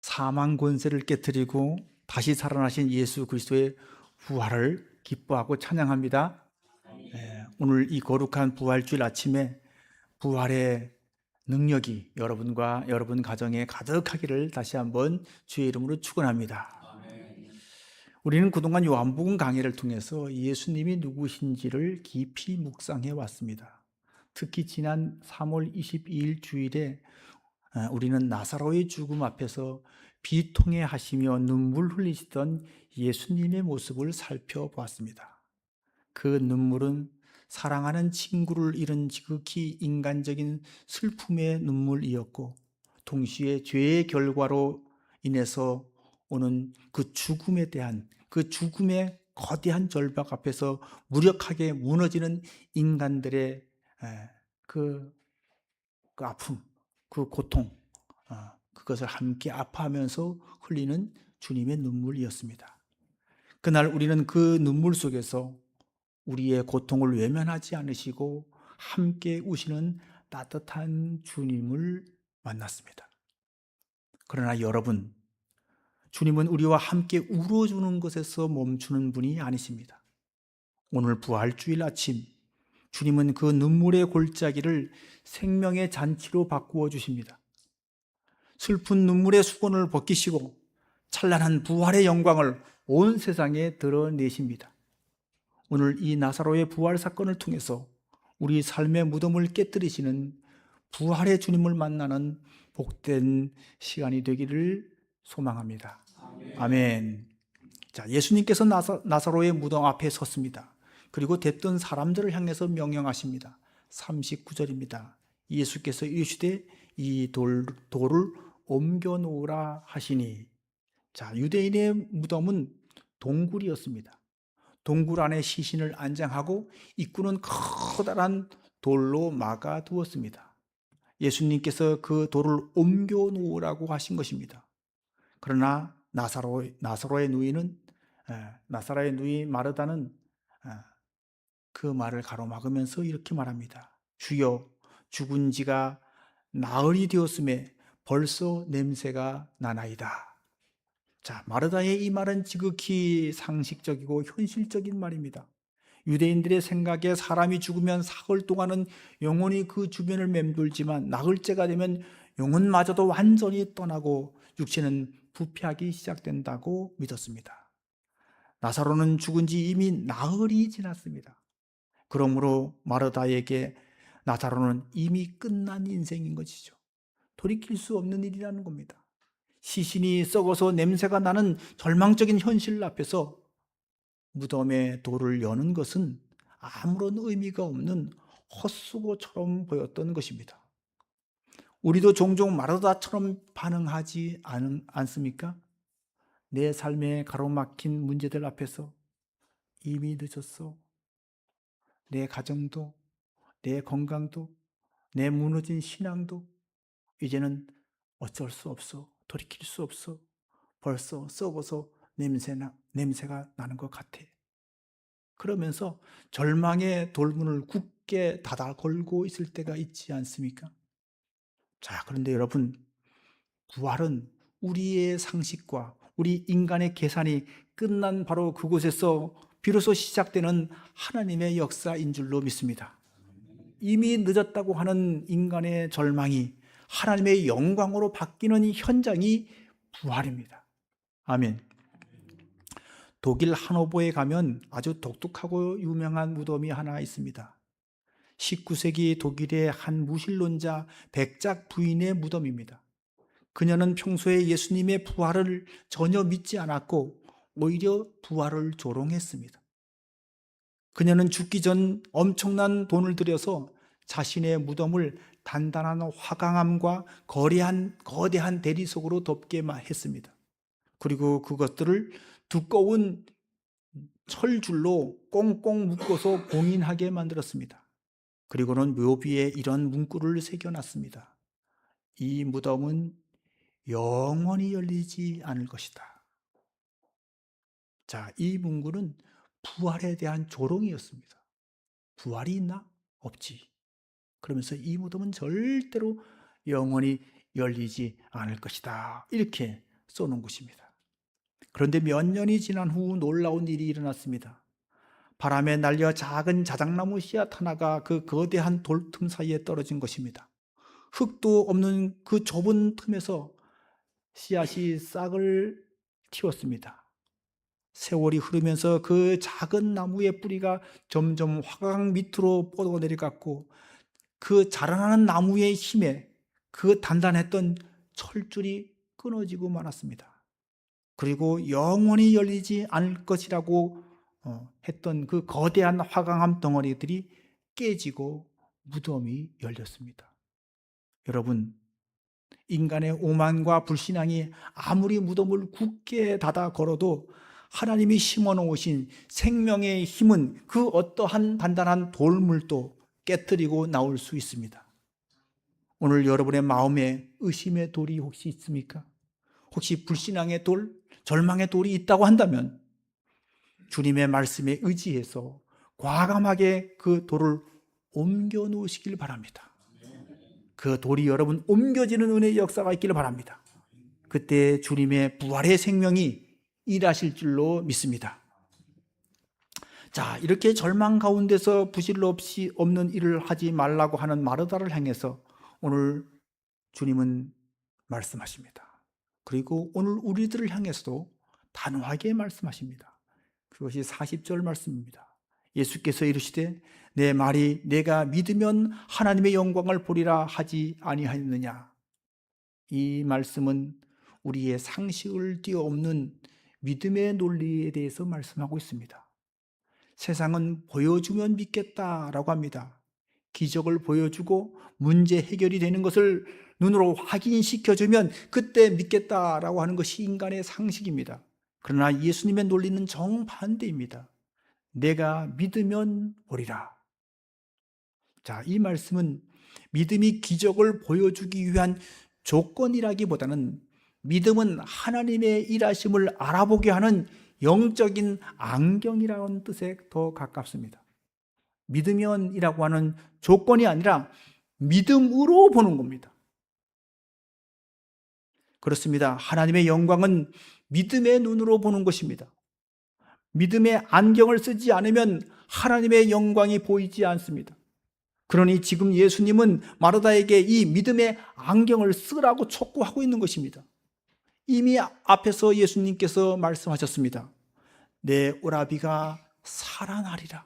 사망 권세를 깨뜨리고 다시 살아나신 예수 그리스도의 부활을 기뻐하고 찬양합니다. 오늘 이 거룩한 부활주일 아침에 부활의 능력이 여러분과 여러분 가정에 가득하기를 다시 한번 주의 이름으로 축원합니다. 우리는 그동안 요한복음 강해를 통해서 예수님이 누구신지를 깊이 묵상해 왔습니다. 특히 지난 3월 22일 주일에 우리는 나사로의 죽음 앞에서 비통해 하시며 눈물 흘리시던 예수님의 모습을 살펴보았습니다. 그 눈물은 사랑하는 친구를 잃은 지극히 인간적인 슬픔의 눈물이었고, 동시에 죄의 결과로 인해서 오는 그 죽음의 거대한 절박 앞에서 무력하게 무너지는 인간들의 그 아픔, 그 고통, 그것을 함께 아파하면서 흘리는 주님의 눈물이었습니다. 그날 우리는 그 눈물 속에서 우리의 고통을 외면하지 않으시고 함께 우시는 따뜻한 주님을 만났습니다. 그러나 여러분, 주님은 우리와 함께 울어주는 것에서 멈추는 분이 아니십니다. 오늘 부활주일 아침, 주님은 그 눈물의 골짜기를 생명의 잔치로 바꾸어 주십니다. 슬픈 눈물의 수건을 벗기시고 찬란한 부활의 영광을 온 세상에 드러내십니다. 오늘 이 나사로의 부활 사건을 통해서 우리 삶의 무덤을 깨뜨리시는 부활의 주님을 만나는 복된 시간이 되기를 소망합니다. 아멘. 자, 예수님께서 나사로의 무덤 앞에 섰습니다. 그리고 됐던 사람들을 향해서 명령하십니다. 39절입니다. 예수께서 이르시되 이 돌을 옮겨 놓으라 하시니. 자, 유대인의 무덤은 동굴이었습니다. 동굴 안에 시신을 안장하고 입구는 커다란 돌로 막아 두었습니다. 예수님께서 그 돌을 옮겨 놓으라고 하신 것입니다. 그러나 나사로의 누이 마르다는 그 말을 가로막으면서 이렇게 말합니다. 주여, 죽은 지가 나흘이 되었음에 벌써 냄새가 나나이다. 자, 마르다의 이 말은 지극히 상식적이고 현실적인 말입니다. 유대인들의 생각에 사람이 죽으면 사흘 동안은 영혼이 그 주변을 맴돌지만 나흘째가 되면 영혼마저도 완전히 떠나고 육체는 부패하기 시작된다고 믿었습니다. 나사로는 죽은 지 이미 나흘이 지났습니다. 그러므로 마르다에게 나사로는 이미 끝난 인생인 것이죠. 돌이킬 수 없는 일이라는 겁니다. 시신이 썩어서 냄새가 나는 절망적인 현실 앞에서 무덤의 돌을 여는 것은 아무런 의미가 없는 헛수고처럼 보였던 것입니다. 우리도 종종 마르다처럼 반응하지 않습니까? 내 삶에 가로막힌 문제들 앞에서 이미 늦었어. 내 가정도, 내 건강도, 내 무너진 신앙도 이제는 어쩔 수 없어. 돌이킬 수 없어. 벌써 썩어서 냄새가 나는 것 같아. 그러면서 절망의 돌문을 굳게 닫아 걸고 있을 때가 있지 않습니까? 자, 그런데 여러분, 부활은 우리의 상식과 우리 인간의 계산이 끝난 바로 그곳에서 비로소 시작되는 하나님의 역사인 줄로 믿습니다. 이미 늦었다고 하는 인간의 절망이 하나님의 영광으로 바뀌는 현장이 부활입니다. 아멘. 독일 하노버에 가면 아주 독특하고 유명한 무덤이 하나 있습니다. 19세기 독일의 한 무신론자 백작 부인의 무덤입니다. 그녀는 평소에 예수님의 부활을 전혀 믿지 않았고 오히려 부활을 조롱했습니다. 그녀는 죽기 전 엄청난 돈을 들여서 자신의 무덤을 단단한 화강암과 거대한 대리석으로 덮게 했습니다. 그리고 그것들을 두꺼운 철줄로 꽁꽁 묶어서 봉인하게 만들었습니다. 그리고는 묘비에 이런 문구를 새겨놨습니다. 이 무덤은 영원히 열리지 않을 것이다. 자, 이 문구는 부활에 대한 조롱이었습니다. 부활이 있나? 없지. 그러면서 이 무덤은 절대로 영원히 열리지 않을 것이다. 이렇게 쏘는 것입니다. 그런데 몇 년이 지난 후 놀라운 일이 일어났습니다. 바람에 날려 작은 자작나무 씨앗 하나가 그 거대한 돌틈 사이에 떨어진 것입니다. 흙도 없는 그 좁은 틈에서 씨앗이 싹을 틔웠습니다. 세월이 흐르면서 그 작은 나무의 뿌리가 점점 화강 밑으로 뻗어 내려갔고, 그 자라나는 나무의 힘에 그 단단했던 철줄이 끊어지고 말았습니다. 그리고 영원히 열리지 않을 것이라고 했던 그 거대한 화강암 덩어리들이 깨지고 무덤이 열렸습니다. 여러분, 인간의 오만과 불신앙이 아무리 무덤을 굳게 닫아 걸어도 하나님이 심어놓으신 생명의 힘은 그 어떠한 단단한 돌물도 깨뜨리고 나올 수 있습니다. 오늘 여러분의 마음에 의심의 돌이 혹시 있습니까? 혹시 불신앙의 돌, 절망의 돌이 있다고 한다면 주님의 말씀에 의지해서 과감하게 그 돌을 옮겨 놓으시길 바랍니다. 그 돌이 여러분 옮겨지는 은혜의 역사가 있기를 바랍니다. 그때 주님의 부활의 생명이 일하실 줄로 믿습니다. 자, 이렇게 절망 가운데서 부실 없이 없는 일을 하지 말라고 하는 마르다를 향해서 오늘 주님은 말씀하십니다. 그리고 오늘 우리들을 향해서도 단호하게 말씀하십니다. 그것이 40절 말씀입니다. 예수께서 이르시되 내 말이 내가 믿으면 하나님의 영광을 보리라 하지 아니하였느냐. 이 말씀은 우리의 상식을 뛰어넘는 믿음의 논리에 대해서 말씀하고 있습니다. 세상은 보여주면 믿겠다라고 합니다. 기적을 보여주고 문제 해결이 되는 것을 눈으로 확인시켜주면 그때 믿겠다라고 하는 것이 인간의 상식입니다. 그러나 예수님의 논리는 정반대입니다. 내가 믿으면 보리라. 자, 이 말씀은 믿음이 기적을 보여주기 위한 조건이라기보다는 믿음은 하나님의 일하심을 알아보게 하는 영적인 안경이라는 뜻에 더 가깝습니다. 믿으면이라고 하는 조건이 아니라 믿음으로 보는 겁니다. 그렇습니다. 하나님의 영광은 믿음의 눈으로 보는 것입니다. 믿음의 안경을 쓰지 않으면 하나님의 영광이 보이지 않습니다. 그러니 지금 예수님은 마르다에게 이 믿음의 안경을 쓰라고 촉구하고 있는 것입니다. 이미 앞에서 예수님께서 말씀하셨습니다. 내 오라비가 살아나리라.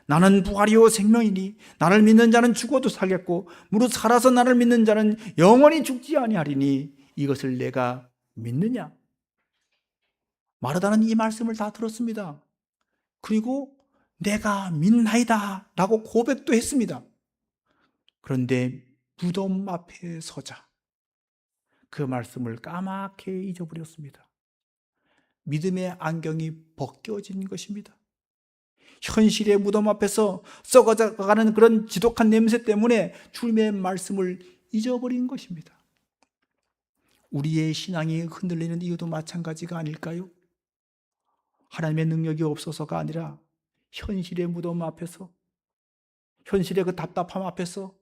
나는 부활이요 생명이니 나를 믿는 자는 죽어도 살겠고 무릇 살아서 나를 믿는 자는 영원히 죽지 아니하리니 이것을 내가 믿느냐? 마르다는 이 말씀을 다 들었습니다. 그리고 내가 믿나이다 라고 고백도 했습니다. 그런데 무덤 앞에 서자 그 말씀을 까맣게 잊어버렸습니다. 믿음의 안경이 벗겨진 것입니다. 현실의 무덤 앞에서 썩어가는 그런 지독한 냄새 때문에 주님의 말씀을 잊어버린 것입니다. 우리의 신앙이 흔들리는 이유도 마찬가지가 아닐까요? 하나님의 능력이 없어서가 아니라 현실의 무덤 앞에서, 현실의 그 답답함 앞에서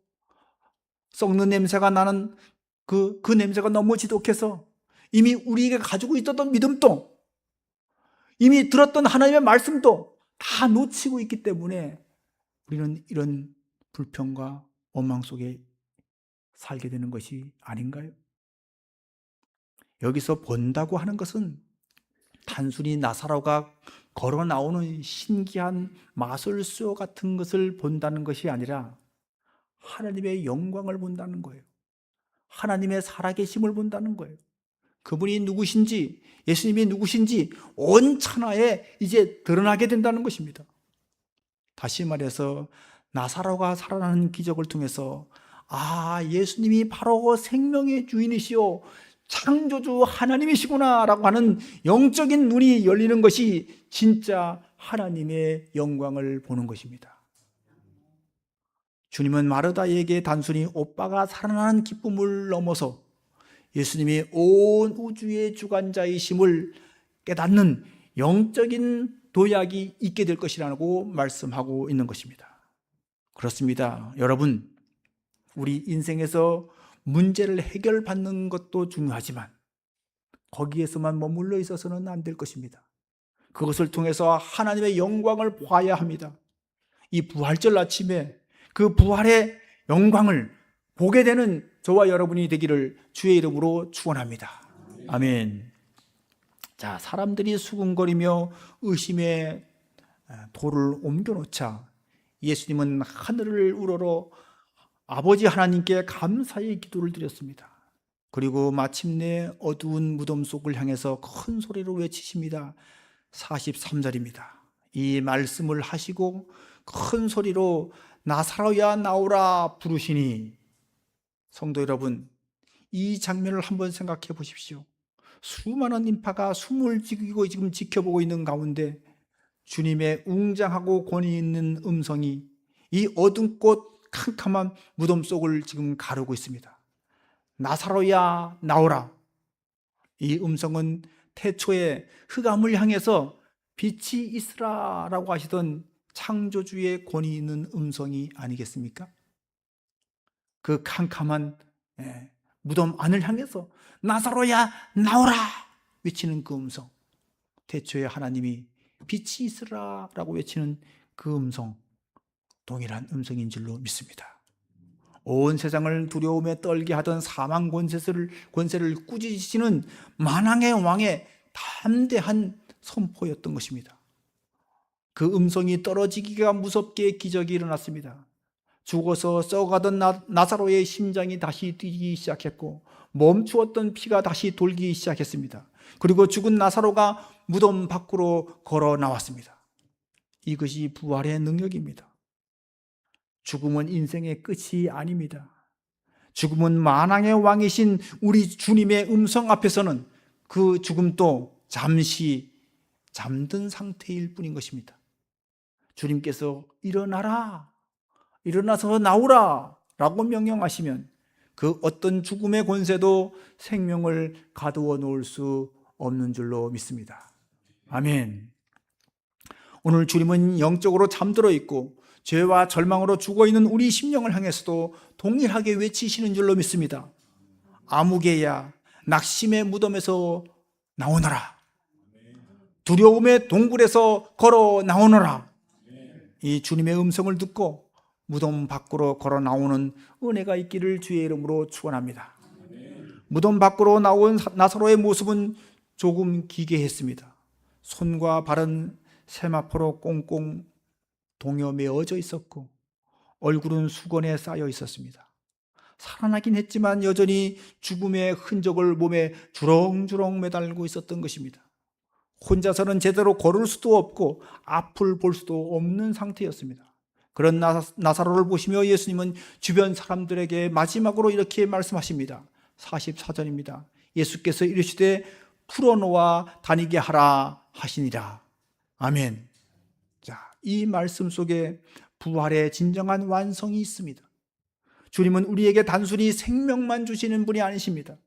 썩는 냄새가 나는 그 냄새가 너무 지독해서 이미 우리에게 가지고 있었던 믿음도, 이미 들었던 하나님의 말씀도 다 놓치고 있기 때문에 우리는 이런 불평과 원망 속에 살게 되는 것이 아닌가요? 여기서 본다고 하는 것은 단순히 나사로가 걸어 나오는 신기한 마술쇼 같은 것을 본다는 것이 아니라 하나님의 영광을 본다는 거예요. 하나님의 살아계심을 본다는 거예요. 그분이 누구신지, 예수님이 누구신지 온 천하에 이제 드러나게 된다는 것입니다. 다시 말해서 나사로가 살아나는 기적을 통해서 예수님이 바로 생명의 주인이시오, 창조주 하나님이시구나 라고 하는 영적인 눈이 열리는 것이 진짜 하나님의 영광을 보는 것입니다. 주님은 마르다에게 단순히 오빠가 살아나는 기쁨을 넘어서 예수님이 온 우주의 주관자이심을 깨닫는 영적인 도약이 있게 될 것이라고 말씀하고 있는 것입니다. 그렇습니다. 여러분, 우리 인생에서 문제를 해결받는 것도 중요하지만 거기에서만 머물러 있어서는 안 될 것입니다. 그것을 통해서 하나님의 영광을 보아야 합니다. 이 부활절 아침에 그 부활의 영광을 보게 되는 저와 여러분이 되기를 주의 이름으로 축원합니다. 아멘. 자, 사람들이 수군거리며 의심의 돌을 옮겨놓자 예수님은 하늘을 우러러 아버지 하나님께 감사의 기도를 드렸습니다. 그리고 마침내 어두운 무덤 속을 향해서 큰 소리로 외치십니다. 43절입니다. 이 말씀을 하시고 큰 소리로 나사로야 나오라 부르시니, 성도 여러분, 이 장면을 한번 생각해 보십시오. 수많은 인파가 숨을 죽이고 지금 지켜보고 있는 가운데 주님의 웅장하고 권위 있는 음성이 이 어둡고 캄캄한 무덤 속을 지금 가르고 있습니다. 나사로야 나오라. 이 음성은 태초에 흑암을 향해서 빛이 있으라라고 하시던 창조주의 권위 있는 음성이 아니겠습니까? 그 캄캄한 무덤 안을 향해서 나사로야 나오라 외치는 그 음성, 태초에 하나님이 빛이 있으라라고 외치는 그 음성, 동일한 음성인 줄로 믿습니다. 온 세상을 두려움에 떨게 하던 사망 권세를 꾸짖으시는 만왕의 왕의 담대한 선포였던 것입니다. 그 음성이 떨어지기가 무섭게 기적이 일어났습니다. 죽어서 썩어가던 나사로의 심장이 다시 뛰기 시작했고 멈추었던 피가 다시 돌기 시작했습니다. 그리고 죽은 나사로가 무덤 밖으로 걸어 나왔습니다. 이것이 부활의 능력입니다. 죽음은 인생의 끝이 아닙니다. 죽음은 만왕의 왕이신 우리 주님의 음성 앞에서는 그 죽음도 잠시 잠든 상태일 뿐인 것입니다. 주님께서 일어나라, 일어나서 나오라 라고 명령하시면 그 어떤 죽음의 권세도 생명을 가두어 놓을 수 없는 줄로 믿습니다. 아멘. 오늘 주님은 영적으로 잠들어 있고 죄와 절망으로 죽어있는 우리 심령을 향해서도 동일하게 외치시는 줄로 믿습니다. 아무개야 낙심의 무덤에서 나오너라, 두려움의 동굴에서 걸어 나오너라. 이 주님의 음성을 듣고 무덤 밖으로 걸어 나오는 은혜가 있기를 주의 이름으로 축원합니다. 무덤 밖으로 나온 나사로의 모습은 조금 기괴했습니다. 손과 발은 세마포로 꽁꽁 동여 메어져 있었고 얼굴은 수건에 쌓여 있었습니다. 살아나긴 했지만 여전히 죽음의 흔적을 몸에 주렁주렁 매달고 있었던 것입니다. 혼자서는 제대로 걸을 수도 없고 앞을 볼 수도 없는 상태였습니다. 그런 나사로를 보시며 예수님은 주변 사람들에게 마지막으로 이렇게 말씀하십니다. 44절입니다. 예수께서 이르시되 풀어놓아 다니게 하라 하시니라. 아멘. 자, 이 말씀 속에 부활의 진정한 완성이 있습니다. 주님은 우리에게 단순히 생명만 주시는 분이 아니십니다.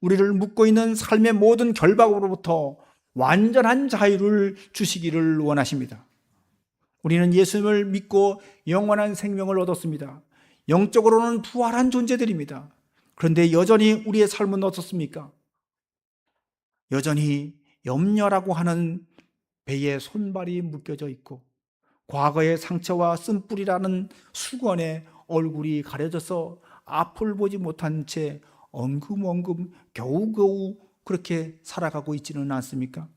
우리를 묶고 있는 삶의 모든 결박으로부터 완전한 자유를 주시기를 원하십니다. 우리는 예수님을 믿고 영원한 생명을 얻었습니다. 영적으로는 부활한 존재들입니다. 그런데 여전히 우리의 삶은 어떻습니까? 여전히 염려라고 하는 배에 손발이 묶여져 있고 과거의 상처와 쓴뿌리라는 수건에 얼굴이 가려져서 앞을 보지 못한 채 엉금엉금 겨우겨우 그렇게 살아가고 있지는 않습니까?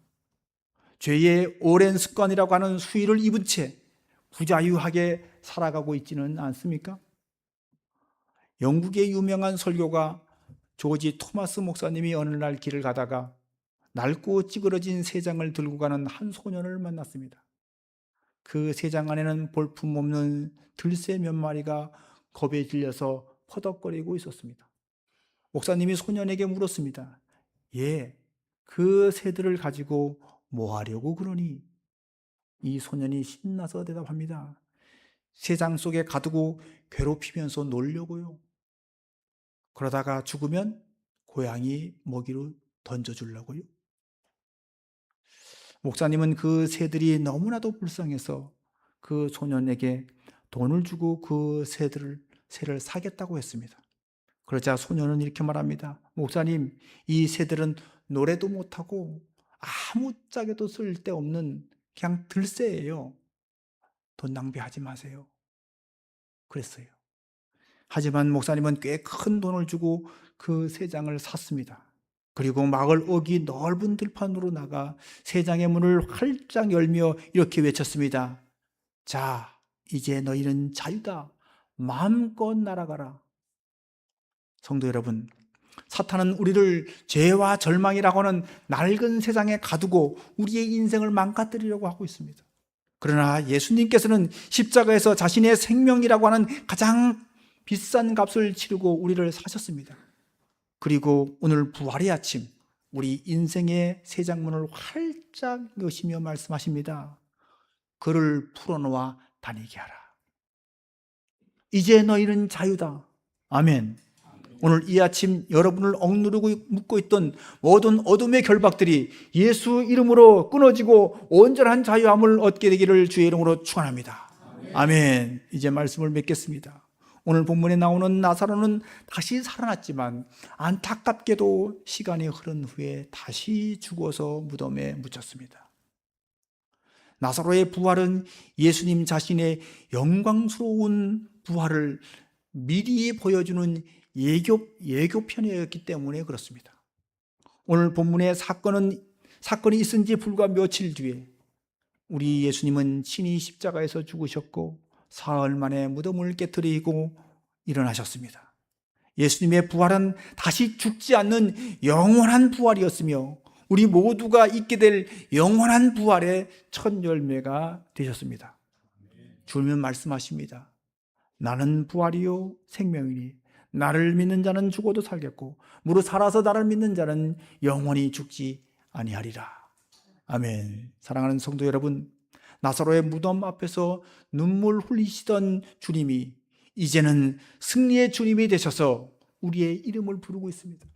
죄의 오랜 습관이라고 하는 수위를 입은 채 부자유하게 살아가고 있지는 않습니까? 영국의 유명한 설교가 조지 토마스 목사님이 어느 날 길을 가다가 낡고 찌그러진 세 장을 들고 가는 한 소년을 만났습니다. 그 세 장 안에는 볼품없는 들새 몇 마리가 겁에 질려서 퍼덕거리고 있었습니다. 목사님이 소년에게 물었습니다. 예, 그 새들을 가지고 뭐 하려고 그러니? 이 소년이 신나서 대답합니다. 새 장 속에 가두고 괴롭히면서 놀려고요. 그러다가 죽으면 고양이 먹이로 던져주려고요. 목사님은 그 새들이 너무나도 불쌍해서 그 소년에게 돈을 주고 그 새를 사겠다고 했습니다. 그러자 소년은 이렇게 말합니다. 목사님, 이 새들은 노래도 못하고 아무짝에도 쓸데없는 그냥 들새예요. 돈 낭비하지 마세요. 그랬어요. 하지만 목사님은 꽤 큰 돈을 주고 그 세 장을 샀습니다. 그리고 마을 어귀 넓은 들판으로 나가 세 장의 문을 활짝 열며 이렇게 외쳤습니다. 자, 이제 너희는 자유다. 마음껏 날아가라. 성도 여러분, 사탄은 우리를 죄와 절망이라고 하는 낡은 세상에 가두고 우리의 인생을 망가뜨리려고 하고 있습니다. 그러나 예수님께서는 십자가에서 자신의 생명이라고 하는 가장 비싼 값을 치르고 우리를 사셨습니다. 그리고 오늘 부활의 아침, 우리 인생의 새 장문을 활짝 여시며 말씀하십니다. 그를 풀어놓아 다니게 하라. 이제 너희는 자유다. 아멘. 오늘 이 아침 여러분을 억누르고 묶고 있던 모든 어둠의 결박들이 예수 이름으로 끊어지고 온전한 자유함을 얻게 되기를 주의 이름으로 축원합니다. 아멘. 이제 말씀을 맺겠습니다. 오늘 본문에 나오는 나사로는 다시 살아났지만 안타깝게도 시간이 흐른 후에 다시 죽어서 무덤에 묻혔습니다. 나사로의 부활은 예수님 자신의 영광스러운 부활을 미리 보여주는 예교편이었기 때문에 그렇습니다. 오늘 본문의 사건이 있은 지 불과 며칠 뒤에 우리 예수님은 친히 십자가에서 죽으셨고 사흘 만에 무덤을 깨트리고 일어나셨습니다. 예수님의 부활은 다시 죽지 않는 영원한 부활이었으며 우리 모두가 있게 될 영원한 부활의 첫 열매가 되셨습니다. 주님은 말씀하십니다. 나는 부활이요 생명이니 나를 믿는 자는 죽어도 살겠고 무릇 살아서 나를 믿는 자는 영원히 죽지 아니하리라. 아멘. 사랑하는 성도 여러분, 나사로의 무덤 앞에서 눈물 흘리시던 주님이 이제는 승리의 주님이 되셔서 우리의 이름을 부르고 있습니다.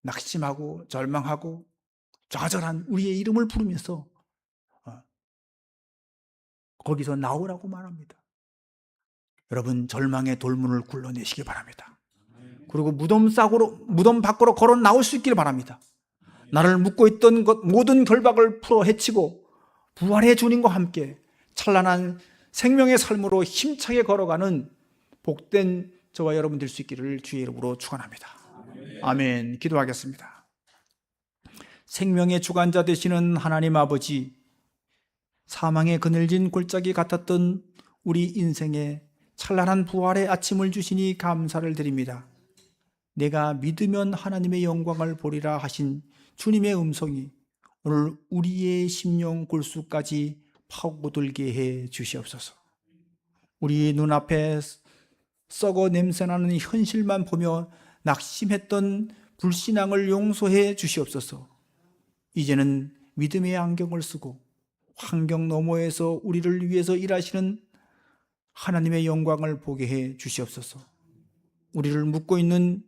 낙심하고 절망하고 좌절한 우리의 이름을 부르면서 거기서 나오라고 말합니다. 여러분, 절망의 돌문을 굴러내시기 바랍니다. 그리고 무덤 밖으로 걸어 나올 수 있기를 바랍니다. 나를 묶고 있던 것 모든 결박을 풀어 헤치고 부활의 주님과 함께 찬란한 생명의 삶으로 힘차게 걸어가는 복된 저와 여러분 될 수 있기를 주의 이름으로 축원합니다. 아멘. 기도하겠습니다. 생명의 주관자 되시는 하나님 아버지, 사망의 그늘진 골짜기 같았던 우리 인생에 찬란한 부활의 아침을 주시니 감사를 드립니다. 내가 믿으면 하나님의 영광을 보리라 하신 주님의 음성이 오늘 우리의 심령 골수까지 파고들게 해 주시옵소서. 우리 눈앞에 썩어 냄새나는 현실만 보며 낙심했던 불신앙을 용서해 주시옵소서. 이제는 믿음의 안경을 쓰고 환경 너머에서 우리를 위해서 일하시는 하나님의 영광을 보게 해 주시옵소서. 우리를 묶고 있는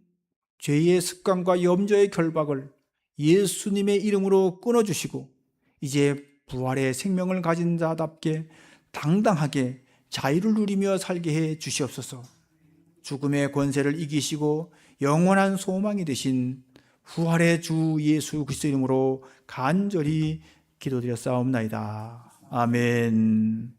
죄의 습관과 염려의 결박을 예수님의 이름으로 끊어주시고 이제 부활의 생명을 가진 자답게 당당하게 자유를 누리며 살게 해 주시옵소서. 죽음의 권세를 이기시고 영원한 소망이 되신 부활의 주 예수 그리스도 이름으로 간절히 기도드렸사옵나이다. 아멘.